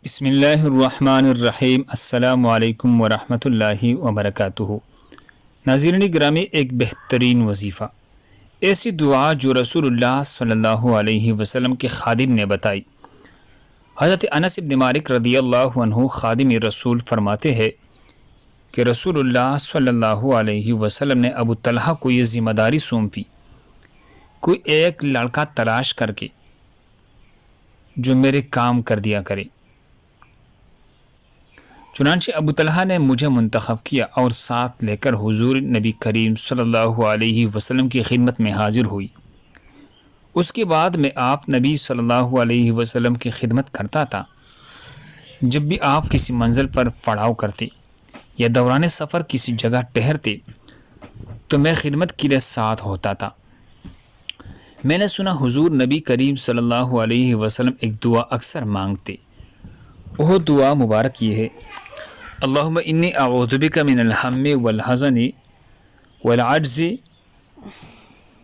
بسم اللہ الرحمن الرحیم۔ السلام علیکم ورحمۃ اللہ وبرکاتہ۔ ناظرین گرامی، ایک بہترین وظیفہ، ایسی دعا جو رسول اللہ صلی اللہ علیہ وسلم کے خادم نے بتائی۔ حضرت انس بن مالک رضی اللہ عنہ خادم رسول فرماتے ہیں کہ رسول اللہ صلی اللہ علیہ وسلم نے ابو طلحہ کو یہ ذمہ داری سونپی، کوئی ایک لڑکا تلاش کر کے جو میرے کام کر دیا کرے۔ چنانچہ ابو طلحہ نے مجھے منتخب کیا اور ساتھ لے کر حضور نبی کریم صلی اللہ علیہ وسلم کی خدمت میں حاضر ہوئی۔ اس کے بعد میں آپ نبی صلی اللہ علیہ وسلم کی خدمت کرتا تھا۔ جب بھی آپ کسی منزل پر پڑاؤ کرتے یا دوران سفر کسی جگہ ٹہرتے تو میں خدمت کے لیے ساتھ ہوتا تھا۔ میں نے سنا حضور نبی کریم صلی اللہ علیہ وسلم ایک دعا اکثر مانگتے۔ وہ دعا مبارک یہ ہے: اللہم انی اعوذ بک من الہم والحزن والعجز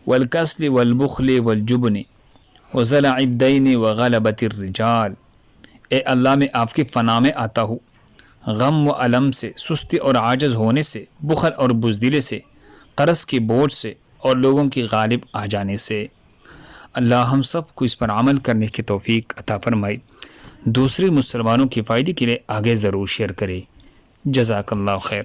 والکسل والبخل والجبن وضلع الدین وغلبۃ الرجال۔ اے اللہ، میں آپ کی پناہ میں آتا ہوں غم و الم سے، سستی اور عاجز ہونے سے، بخل اور بزدلی سے، قرض کے بوجھ سے اور لوگوں کی غالب آ جانے سے۔ اللہ ہم سب کو اس پر عمل کرنے کی توفیق عطا فرمائے۔ دوسرے مسلمانوں کے فائدے کے لیے آگے ضرور شیئر کرے۔ جزاک اللہ خیر۔